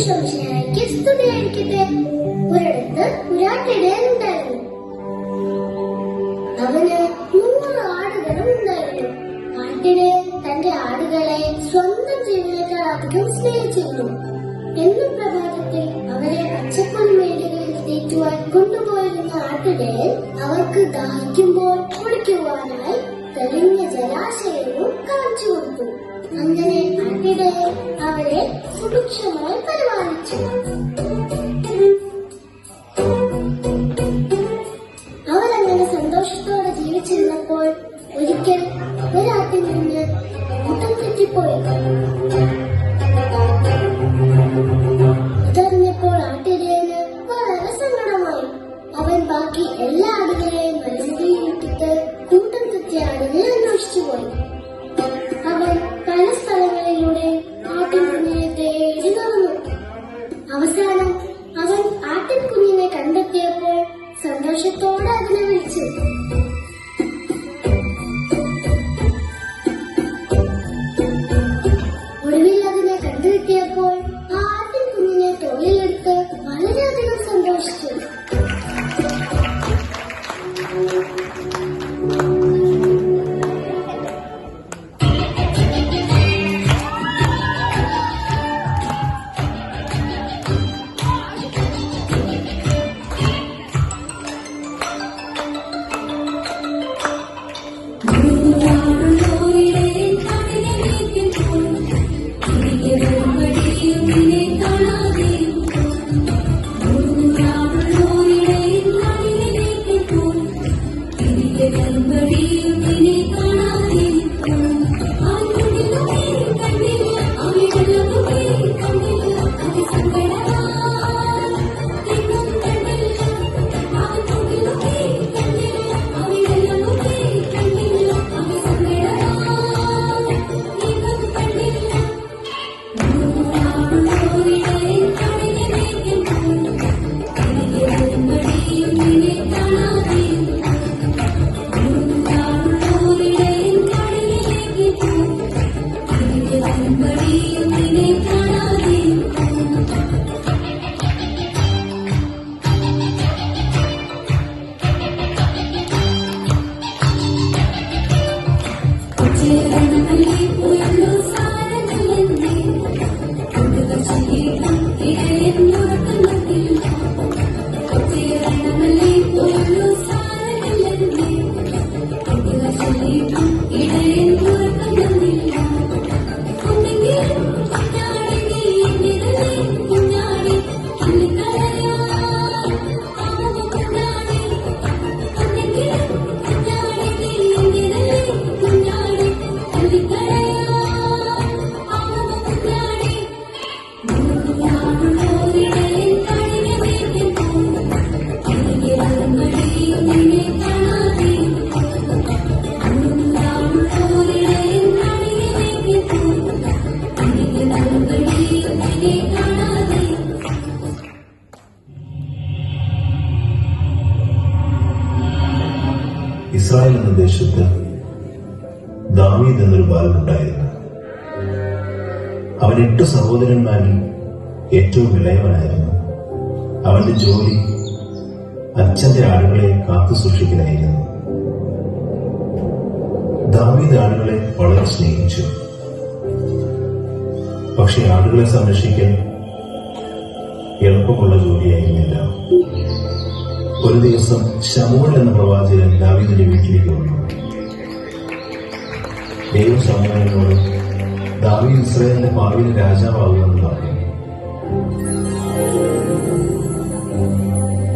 സ്തുതിയായിരിക്കട്ടെ. ഒരിടത്ത് ഒരാട്ടിടയനുണ്ടായിരുന്നു. അവന് 100 ആടുകളും ഉണ്ടായിരുന്നു. ആട്ടിടയൻ തന്റെ ആടുകളെ സ്വന്തം ജീവനേക്കാൾ അധികം സ്നേഹിച്ചിരുന്നു. എന്നും പ്രഭാതത്തിൽ അവരെ പച്ചപ്പുൽമേടുകളിൽ തീറ്റുവാൻ കൊണ്ടുപോയിരുന്ന ആട്ടിടയൻ അവർക്ക് ദാഹിക്കുമ്പോൾ കുളിക്കുവാനായി തെളിഞ്ഞ ജലാശയവും കാണിച്ചു കൊടുത്തു. അങ്ങനെ ആട്ടിടയൻ അവരെ സുഭിക്ഷമായി പരിപാലിച്ചു. അവരങ്ങനെ സന്തോഷത്തോടെ ജീവിച്ചിരുന്നപ്പോൾ ഒരിക്കൽ ഒരാട്ടിൽ നിന്ന് കൂട്ടം തെറ്റിപ്പോയി. അതറിഞ്ഞപ്പോൾ ആട്ടിടയന് വളരെ സങ്കടമായി. അവൻ ബാക്കി എല്ലാ ആടുകളെയും മരുഭൂമിയിൽ വിട്ടിട്ട് കൂട്ടം തെറ്റിയ ആടിനെ അന്വേഷിച്ചു പോയി. അവൻ പല സ്ഥലങ്ങളിലൂടെ ആട്ടിൻകുഞ്ഞിനെ തേടി നടന്നു. അവസാനം അവൻ ആട്ടിൻകുഞ്ഞിനെ കണ്ടെത്തിയപ്പോൾ സന്തോഷത്തോടെ അതിനെ വിളിച്ചു. ഒടുവിൽ അതിനെ കണ്ടുകിട്ടിയപ്പോൾ ആ ആട്ടിൻകുഞ്ഞിനെ തോളിലെടുത്ത് വളരെയധികം സന്തോഷിച്ചു. ഇസ്രായേൽ എന്ന ദേശത്ത് ദാവീദ് എന്നൊരു ബാലനുണ്ടായിരുന്നു. അവൻ 8 സഹോദരന്മാരിൽ ഏറ്റവും ഇളയവനായിരുന്നു. അവന്റെ ജോലി അച്ഛന്റെ ആടുകളെ കാത്തു സൂക്ഷിക്കലായിരുന്നു. ദാവീദ് ആടുകളെ വളരെ സ്നേഹിച്ചു. പക്ഷെ ആടുകളെ സംരക്ഷിക്കാൻ എളുപ്പമുള്ള ജോലിയായിരുന്നില്ല. ഒരു ദിവസം ശമൂവേൽ എന്ന പ്രവാചകൻ ദാവീദിന്റെ വീട്ടിലേക്ക് വന്നു. ദൈവം ശമൂവേലിനോട് ദാവീദ് ഇസ്രായേലിന്റെ ഭാവിയിൽ രാജാവാകുമെന്ന് പറഞ്ഞു.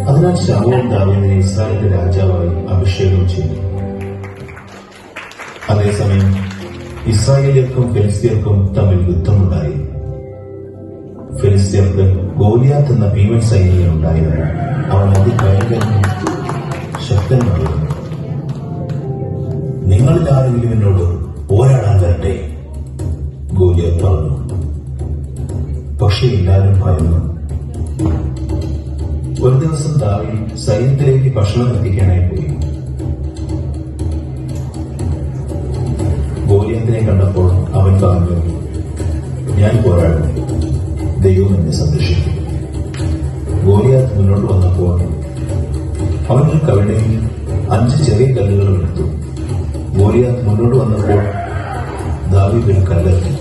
അതിനാൽ ശമൂവേൽ ദാവീദിനെ ഇസ്രായേലിന്റെ രാജാവായി അഭിഷേകം ചെയ്തു. അതേസമയം ഇസ്രായേലിയർക്കും ഫെലിസ്ത്യർക്കും തമ്മിൽ യുദ്ധമുണ്ടായി. ഫെലിസ്ത്യർക്ക് ഗോലിയാത്ത് എന്ന ഭീമൻ സൈനികൻ ഉണ്ടായിരുന്നു. അവൻ അതിഭയങ്കരനും ശക്തനുമായിരുന്നു. നിങ്ങളിൽ ആരെങ്കിലും എന്നോട് പോരാടാൻ വരട്ടെ, ഗോലിയാത്ത് പറഞ്ഞു. പക്ഷേ എല്ലാവരും ഭയന്നു. ഒരു ദിവസം ദാവീദ് സൈന്യത്തിലേക്ക് ഭക്ഷണം എത്തിക്കാനായി പോയി. ഗോലിയാത്തിനെ കണ്ടപ്പോൾ അവൻ പറഞ്ഞു, ഞാൻ പോരാടും. ദൈവം എന്നെ സംരക്ഷിക്കും. ഗോലിയാത്ത് മുന്നോട്ട് വന്നപ്പോൾ അവനൊരു കവിടയിൽ 5 ചെറിയ കല്ലുകളും എടുത്തു. ഗോലിയാത്ത് മുന്നോട്ട് വന്നപ്പോൾ ദാവീദ് ഒരു കല്ലെറിഞ്ഞു.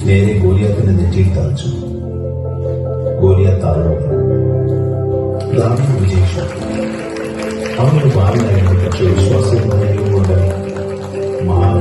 നേരെ ഗോലിയാത്തിന്റെ നെറ്റിയിൽ തറച്ചു. ഗോലിയാത്ത് താഴെ. ദാവീദ് വിജയിച്ചു. അവനൊരു ഭാവിയായിരുന്നു, പക്ഷേ വിശ്വാസവും കൊണ്ട് മഹാൻ